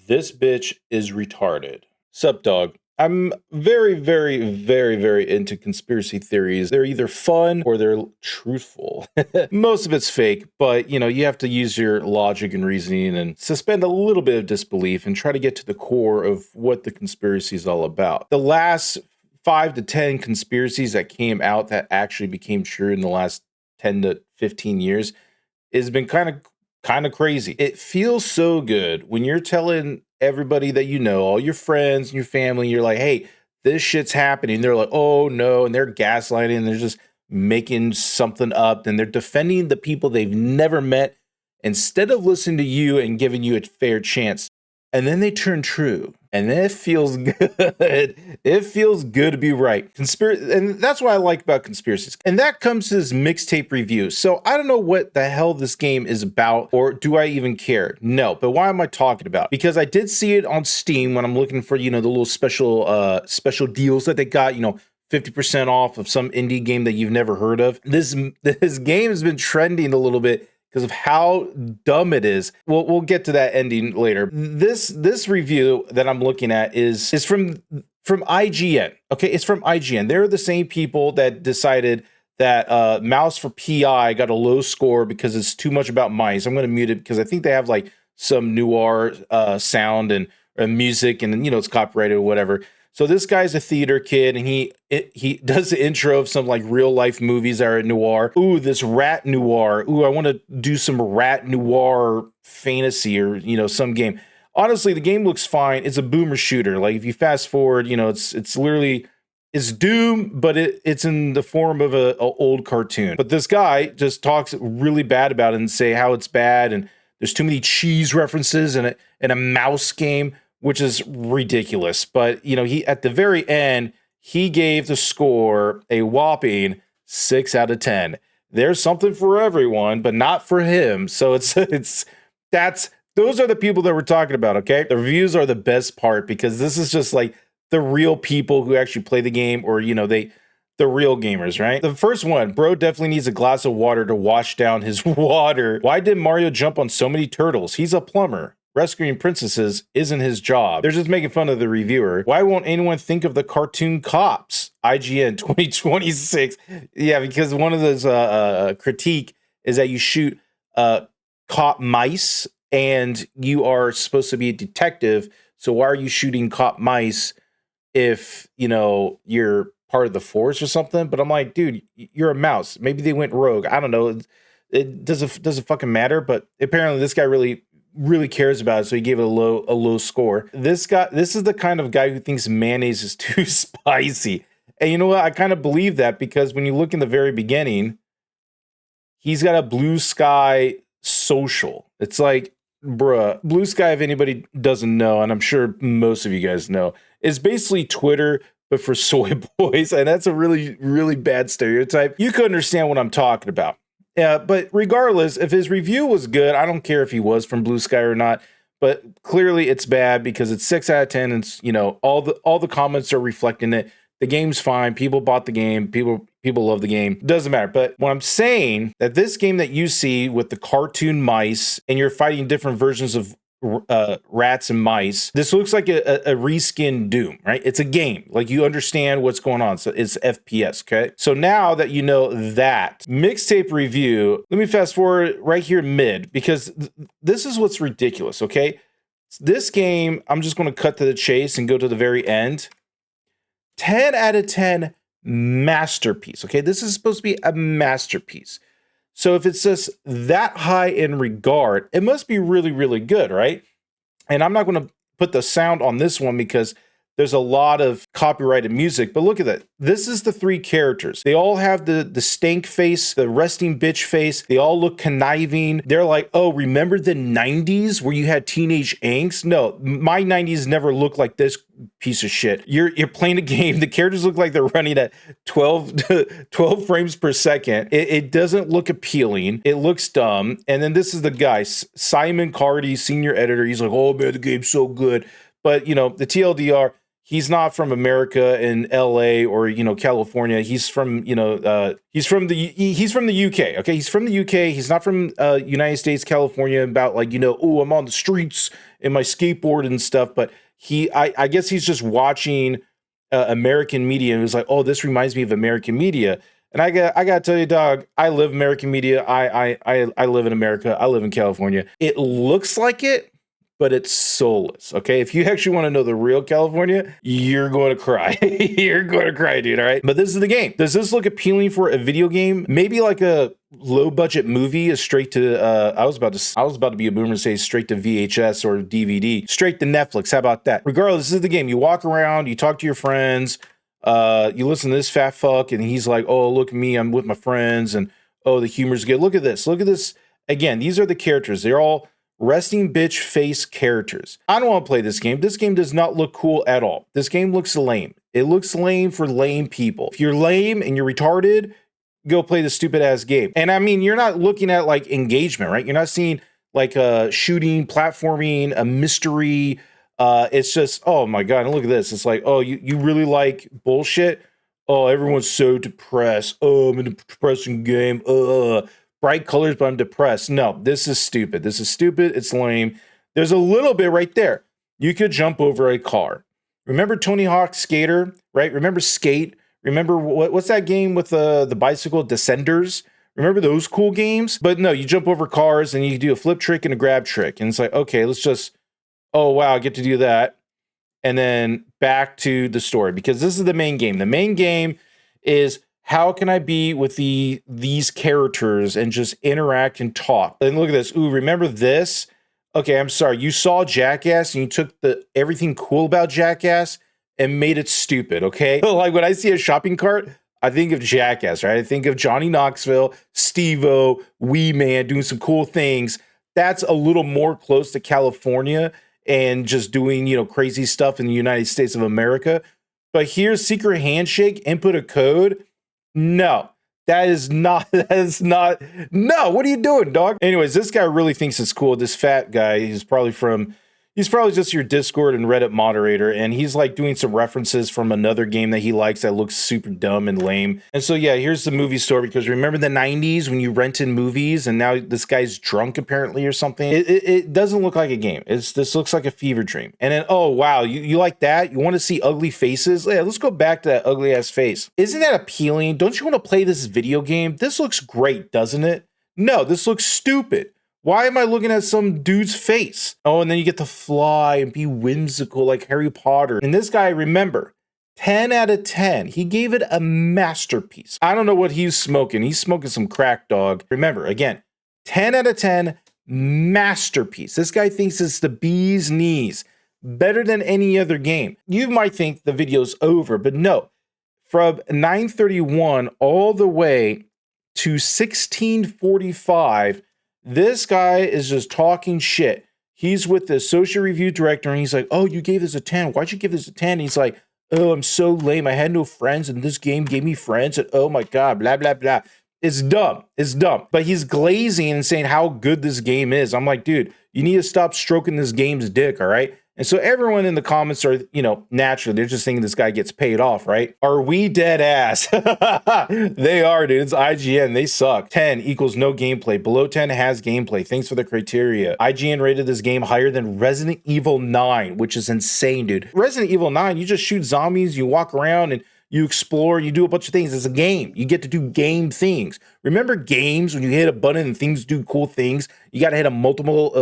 This bitch is retarded. Sup, dog? I'm very, very, very, very into conspiracy theories. They're either fun or they're truthful. Most of it's fake, but you have to use your logic and reasoning and suspend a little bit of disbelief and try to get to the core of what the conspiracy is all about. The last 5 to 10 conspiracies that came out that actually became true in the last 10 to 15 years has been kind of crazy. It feels so good when you're telling everybody that all your friends and your family, you're like, hey, this shit's happening. They're like, oh no, and they're gaslighting, and they're just making something up, and they're defending the people they've never met instead of listening to you and giving you a fair chance. And then they turn true. And then it feels good. It feels good to be right. And that's what I like about conspiracies. And that comes to this mixtape review. So I don't know what the hell this game is about, or do I even care? No, but why am I talking about? Because I did see it on Steam when I'm looking for, the little special deals that they got, 50% off of some indie game that you've never heard of. This game has been trending a little bit because of how dumb it is. We'll get to that ending later. This review that I'm looking at is from IGN. Okay, it's from IGN. They're the same people that decided that Mouse for PI got a low score because it's too much about mice. I'm going to mute it because I think they have like some noir sound and music, and it's copyrighted or whatever. So this guy's a theater kid, and he does the intro of some like real life movies that are noir. Ooh, this rat noir. Ooh, I want to do some rat noir fantasy or some game. Honestly, the game looks fine. It's a boomer shooter. Like if you fast forward, it's literally Doom, but it's in the form of a old cartoon. But this guy just talks really bad about it and say how it's bad, and there's too many cheese references in a mouse game, which is ridiculous. But, he at the very end, he gave the score a whopping 6 out of 10. There's something for everyone, but not for him. So those are the people that we're talking about, okay? The reviews are the best part because this is just like the real people who actually play the game, or, the real gamers, right? The first one, bro definitely needs a glass of water to wash down his water. Why did Mario jump on so many turtles? He's a plumber. Rescuing princesses isn't his job. They're just making fun of the reviewer. Why won't anyone think of the cartoon cops? IGN 2026. Yeah, because one of those critique is that you shoot cop mice, and you are supposed to be a detective. So why are you shooting cop mice if you're part of the force or something? But I'm like, dude, you're a mouse. Maybe they went rogue. I don't know. It doesn't fucking matter. But apparently this guy really cares about it, so he gave it a low score. This is the kind of guy who thinks mayonnaise is too spicy. And you know what? I kind of believe that, because when you look in the very beginning, he's got a Blue Sky social. It's like, bruh, Blue Sky, if anybody doesn't know, and I'm sure most of you guys know, is basically Twitter but for soy boys, and that's a really, really bad stereotype. You could understand what I'm talking about. Yeah, but regardless, if his review was good, I don't care if he was from Blue Sky or not, but clearly it's bad because it's 6 out of 10. And it's, all the comments are reflecting it. The game's fine. People bought the game. People love the game. Doesn't matter. But what I'm saying, that this game that you see with the cartoon mice, and you're fighting different versions of rats and mice, this looks like a reskinned Doom, right? It's a game. Like, you understand what's going on. So it's FPS, okay? So now that you know that, mixtape review, let me fast forward right here mid, because this is what's ridiculous, okay? This game, I'm just going to cut to the chase and go to the very end. 10 out of 10 masterpiece, okay? This is supposed to be a masterpiece. So if it's just that high in regard, it must be really, really good, right? And I'm not going to put the sound on this one because there's a lot of copyrighted music, but look at that. This is the 3 characters. They all have the stank face, the resting bitch face. They all look conniving. They're like, oh, remember the 90s where you had teenage angst? No, my 90s never looked like this piece of shit. You're playing a game. The characters look like they're running at 12 frames per second. It doesn't look appealing. It looks dumb. And then this is the guy, Simon Cardy, senior editor. He's like, oh man, the game's so good. But, the TLDR, he's not from America in LA or, California. He's from, he's from the UK. Okay. He's from the UK. He's not from United States, California, about like, oh, I'm on the streets in my skateboard and stuff. But I guess he's just watching American media and was like, oh, this reminds me of American media. And I got to tell you, dog, I live American media. I live in America. I live in California. It looks like it, but it's soulless, okay? If you actually want to know the real California, you're going to cry. You're going to cry, dude, all right? But this is the game. Does this look appealing for a video game? Maybe like a low-budget movie is straight to, I was about to be a boomer and say straight to VHS or DVD, straight to Netflix. How about that? Regardless, this is the game. You walk around, you talk to your friends, you listen to this fat fuck, and he's like, oh, look at me, I'm with my friends, and oh, the humor's good. Look at this. Look at this. Again, these are the characters. They're all resting bitch face characters. I don't want to play this game. This game does not look cool at all. This game looks lame. It looks lame for lame people. If you're lame and you're retarded, go play the stupid ass game. And I mean, you're not looking at like engagement, right? You're not seeing like a shooting, platforming, a mystery. It's just, oh my God, and look at this. It's like, oh, you really like bullshit? Oh, everyone's so depressed. Oh, I'm in a depressing game. Bright colors, but I'm depressed. No, this is stupid. This is stupid. It's lame. There's a little bit right there. You could jump over a car. Remember Tony Hawk's Skater, right? Remember Skate? Remember what's that game with the bicycle, Descenders? Remember those cool games? But no, you jump over cars and you do a flip trick and a grab trick. And it's like, okay, let's just, oh, wow, I get to do that. And then back to the story, because this is the main game. The main game is, how can I be with these characters and just interact and talk? And look at this. Ooh, remember this? Okay, I'm sorry. You saw Jackass and you took everything cool about Jackass and made it stupid, okay? Like when I see a shopping cart, I think of Jackass, right? I think of Johnny Knoxville, Steve-O, Wee Man doing some cool things. That's a little more close to California and just doing, crazy stuff in the United States of America. But here's Secret Handshake, input a code. No, that is not, no, what are you doing, dog? Anyways, this guy really thinks it's cool. This fat guy, he's probably just your Discord and Reddit moderator, and he's like doing some references from another game that he likes that looks super dumb and lame. And so, yeah, here's the movie story, because remember the 90s when you rented movies and now this guy's drunk apparently or something? It doesn't look like a game. This looks like a fever dream. And then, oh, wow, you like that? You want to see ugly faces? Yeah, let's go back to that ugly ass face. Isn't that appealing? Don't you want to play this video game? This looks great, doesn't it? No, this looks stupid. Why am I looking at some dude's face? Oh, and then you get to fly and be whimsical like Harry Potter. And this guy, remember, 10 out of 10. He gave it a masterpiece. I don't know what he's smoking. He's smoking some crack, dog. Remember, again, 10 out of 10, masterpiece. This guy thinks it's the bee's knees. Better than any other game. You might think the video's over, but no. From 9:31 all the way to 16:45, this guy is just talking shit. He's with the social review director and he's like, oh, you gave this a 10. Why'd you give this a 10? And he's like, oh, I'm so lame. I had no friends and this game gave me friends. And oh my God, blah, blah, blah. It's dumb. It's dumb. But he's glazing and saying how good this game is. I'm like, dude, you need to stop stroking this game's dick, all right? And so everyone in the comments are, naturally, they're just thinking this guy gets paid off, right? Are we dead ass? They are, dude. It's IGN. They suck. 10 equals no gameplay. Below 10 has gameplay. Thanks for the criteria. IGN rated this game higher than Resident Evil 9, which is insane, dude. Resident Evil 9, you just shoot zombies, you walk around and you explore, you do a bunch of things. It's a game. You get to do game things. Remember games when you hit a button and things do cool things? You got to hit a multiple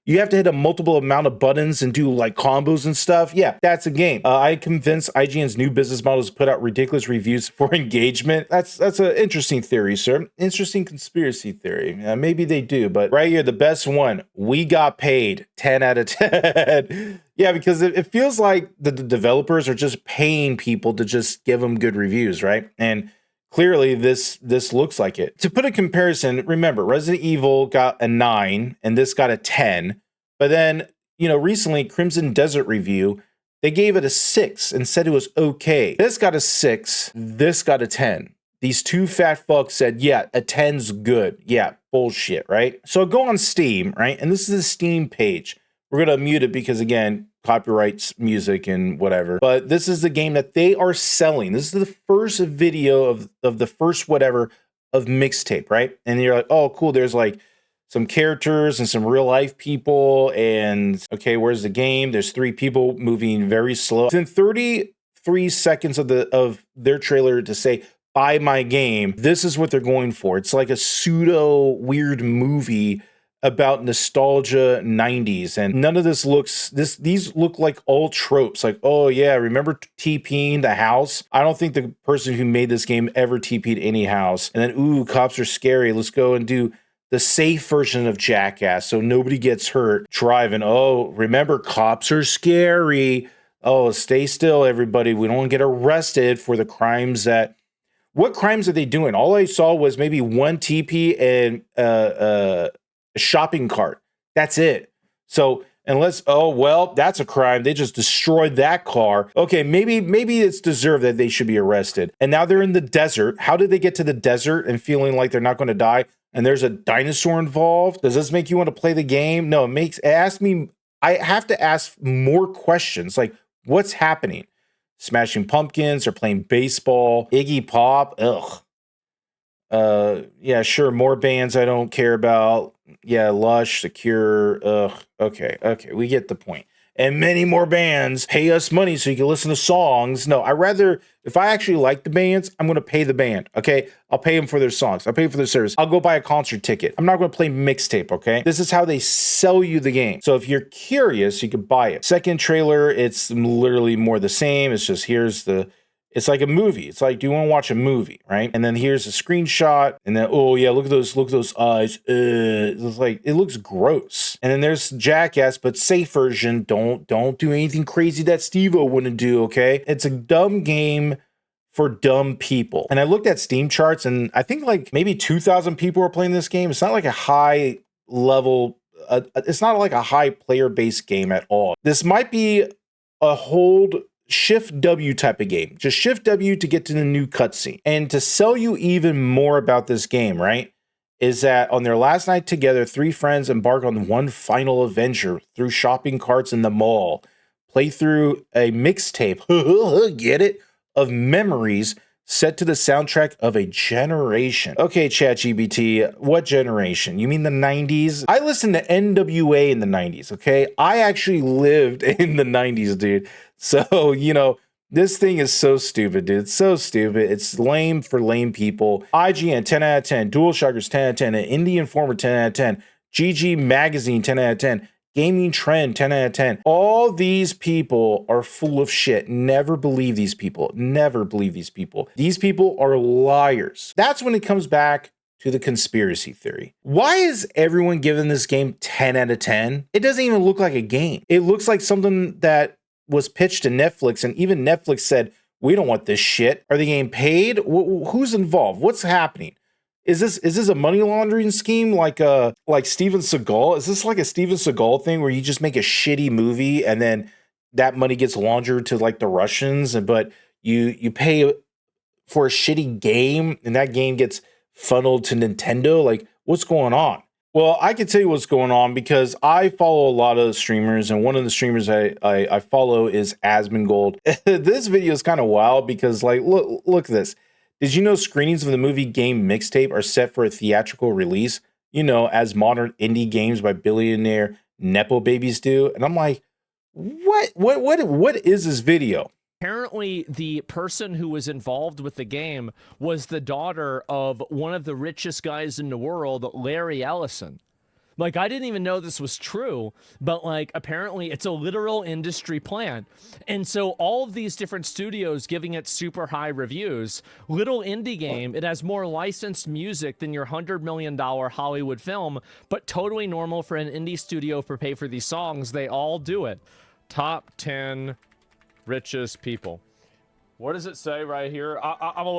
you have to hit a multiple amount of buttons and do like combos and stuff. Yeah, that's a game. I convinced IGN's new business model to put out ridiculous reviews for engagement. That's an interesting theory, sir. Interesting conspiracy theory. Maybe they do, but right here, the best one. We got paid 10 out of 10. Yeah, because it feels like the developers are just paying people to just give them good reviews, right? And clearly, this looks like it. To put a comparison, remember, Resident Evil got a 9, and this got a 10. But then, recently, Crimson Desert Review, they gave it a 6 and said it was okay. This got a 6, this got a 10. These two fat fucks said, yeah, a 10's good. Yeah, bullshit, right? So go on Steam, right? And this is the Steam page. We're going to mute it because, again, copyrights music and whatever. But this is the game that they are selling. This is the first video of the first whatever of Mixtape, right? And you're like, oh, cool. There's like some characters and some real life people. And okay, where's the game? There's 3 people moving very slow. Within 33 seconds of their trailer to say, buy my game, this is what they're going for. It's like a pseudo weird movie about nostalgia 90s, and none of this looks these look like all tropes, like, oh yeah, remember TPing the house? I don't think the person who made this game ever TP'd any house. And then, ooh, cops are scary, let's go and do the safe version of Jackass so nobody gets hurt driving. Oh, remember, cops are scary. Oh, stay still, everybody, we don't get arrested for the crimes that what crimes are they doing? All I saw was maybe one TP and a shopping cart. That's it. So unless, oh, well, that's a crime. They just destroyed that car. Okay, maybe it's deserved that they should be arrested. And now they're in the desert. How did they get to the desert and feeling like they're not going to die? And there's a dinosaur involved. Does this make you want to play the game? No, I have to ask more questions. Like, what's happening? Smashing Pumpkins or playing baseball? Iggy Pop? Ugh. Yeah, sure. More bands I don't care about. Yeah, Lush, The Cure. Ugh. Okay, we get the point. And many more bands pay us money so you can listen to songs. No, if I actually like the bands, I'm going to pay the band. Okay, I'll pay them for their songs. I'll pay for their service. I'll go buy a concert ticket. I'm not going to play Mixtape. Okay, this is how they sell you the game. So if you're curious, you can buy it. Second trailer, it's literally more the same. It's just it's like a movie. It's like, do you want to watch a movie, right? And then here's a screenshot, and then, oh yeah, look at those eyes. It's like, it looks gross. And then there's Jackass, but safe version. Don't do anything crazy that Steve-O wouldn't do, okay? It's a dumb game for dumb people. And I looked at Steam charts, and I think like maybe 2,000 people are playing this game. It's not like a high level, it's not like a high player base game at all. This might be a hold Shift W type of game. Just Shift W to get to the new cutscene. And to sell you even more about this game, right, is that on their last night together, 3 friends embark on one final adventure through shopping carts in the mall, play through a mixtape, get it, of memories set to the soundtrack of a generation. Okay, ChatGPT, what generation? You mean the 90s? I listened to NWA in the 90s, okay? I actually lived in the 90s, dude. So, you know, this thing is so stupid, dude. It's so stupid. It's lame for lame people. IGN, 10 out of 10. DualShockers, 10 out of 10. Indie Informer, 10 out of 10. GG Magazine, 10 out of 10. Gaming Trend, 10 out of 10. All these people are full of shit. Never believe these people. Never believe these people. These people are liars. That's when it comes back to the conspiracy theory. Why is everyone giving this game 10 out of 10? It doesn't even look like a game. It looks like something that was pitched to Netflix, and even Netflix said, we don't want this shit. Are they getting paid? Who's involved? What's happening? Is this a money laundering scheme like Steven Seagal? Is this like a Steven Seagal thing where you just make a shitty movie and then that money gets laundered to like the Russians, but you pay for a shitty game and that game gets funneled to Nintendo? Like, what's going on? Well, I can tell you what's going on because I follow a lot of streamers, and one of the streamers I follow is Asmongold. This video is kind of wild because, like, look at this. Did you know screenings of the movie game Mixtape are set for a theatrical release? You know, as modern indie games by billionaire Nepo babies do. And I'm like, what is this video? Apparently, the person who was involved with the game was the daughter of one of the richest guys in the world, Larry Ellison. Like, I didn't even know this was true, but, like, apparently it's a literal industry plan. And so all of these different studios giving it super high reviews. Little indie game, it has more licensed music than your $100 million Hollywood film, but totally normal for an indie studio to pay for these songs. They all do it. Top 10 richest people. What does it say right here?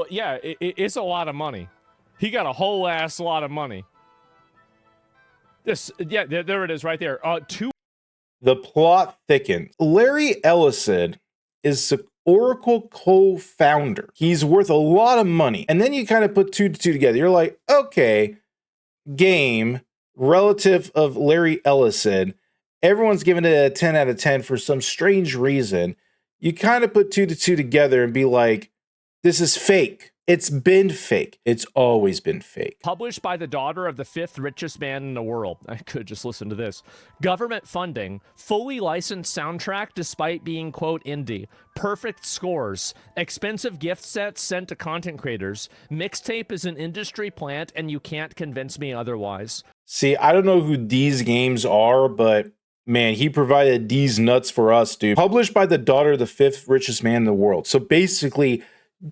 Yeah, it's a lot of money. He got a whole ass lot of money. Yeah, there it is right there. The plot thickens. Larry Ellison is the Oracle co-founder. He's worth a lot of money. And then you kind of put 2 to 2 together. You're like, okay, game, relative of Larry Ellison, everyone's giving it a 10 out of 10 for some strange reason. You kind of put 2 to 2 together and be like, this is fake. It's been fake. It's always been fake. Published by the daughter of the 5th richest man in the world. I could just listen to this. Government funding, fully licensed soundtrack despite being, quote, indie. Perfect scores, expensive gift sets sent to content creators. Mixtape is an industry plant and you can't convince me otherwise. See, I don't know who these games are, but man, he provided these nuts for us, dude. Published by the daughter of the 5th richest man in the world. So basically,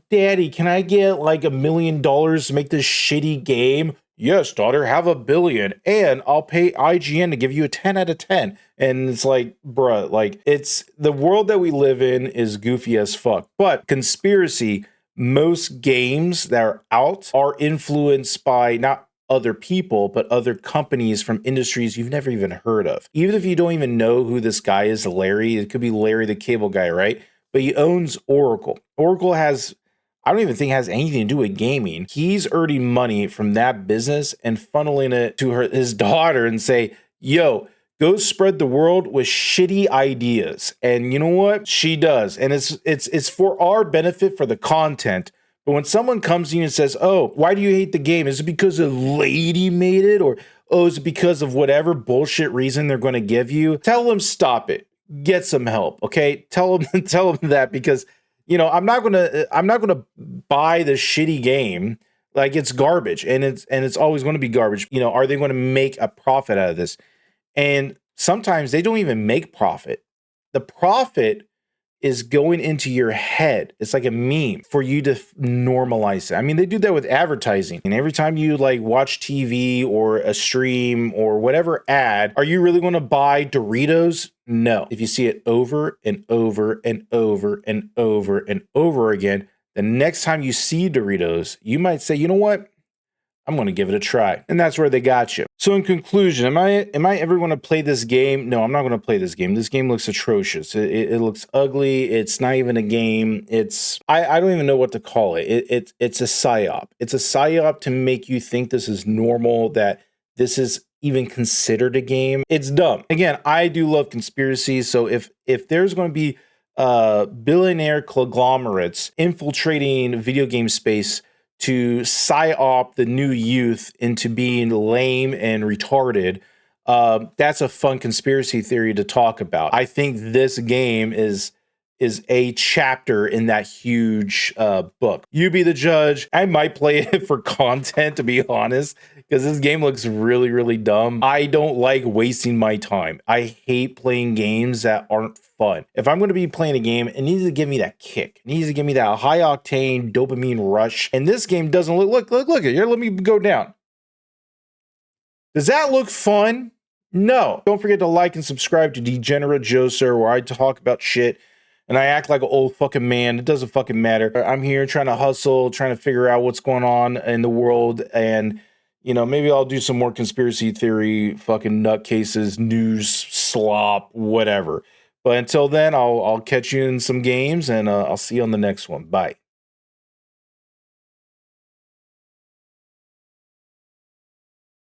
Daddy, can I get like $1 million to make this shitty game? Yes, daughter, have $1 billion. And I'll pay IGN to give you a 10 out of 10. And it's like, bruh, like, it's the world that we live in is goofy as fuck. But conspiracy, most games that are out are influenced by not other people, but other companies from industries you've never even heard of. Even if you don't even know who this guy is, Larry, it could be Larry the Cable Guy, right? But he owns Oracle. Oracle has, I don't even think has anything to do with gaming. He's earning money from that business and funneling it to his daughter and say, yo, go spread the world with shitty ideas. And you know what? She does. And it's for our benefit for the content. But when someone comes to you and says, oh, why do you hate the game? Is it because a lady made it? Or, oh, is it because of whatever bullshit reason they're going to give you? Tell them stop it. Get some help, okay? Tell them that, because you know I'm not gonna buy the shitty game. Like, it's garbage, and it's always going to be garbage. You know, are they going to make a profit out of this? And sometimes they don't even make profit. The profit is going into your head. It's like a meme for you to normalize it. I mean, they do that with advertising. And every time you like watch TV or a stream or whatever ad, are you really going to buy Doritos? No. If you see it over and over and over and over and over again, the next time you see Doritos, you might say, you know what? I'm going to give it a try. And that's where they got you. So in conclusion, am I ever going to play this game? No, I'm not going to play this game. This game looks atrocious. It looks ugly. It's not even a game. I don't even know what to call it. It's a psyop. It's a psyop to make you think this is normal, that this is even considered a game. It's dumb. Again, I do love conspiracies. So if there's going to be billionaire conglomerates infiltrating video game space to psyop the new youth into being lame and retarded, that's a fun conspiracy theory to talk about. I think this game is a chapter in that huge book. You be the judge. I might play it for content, to be honest, because this game looks really, really dumb. I don't like wasting my time. I hate playing games that aren't fun. If I'm going to be playing a game, it needs to give me that kick. It needs to give me that high octane dopamine rush. And this game doesn't look at here. Let me go down. Does that look fun? No. Don't forget to like and subscribe to Degenerate Joe Sir, where I talk about shit and I act like an old fucking man. It doesn't fucking matter. I'm here trying to hustle, trying to figure out what's going on in the world. And, you know, maybe I'll do some more conspiracy theory, fucking nutcases, news, slop, whatever. But until then, I'll catch you in some games, and I'll see you on the next one. Bye.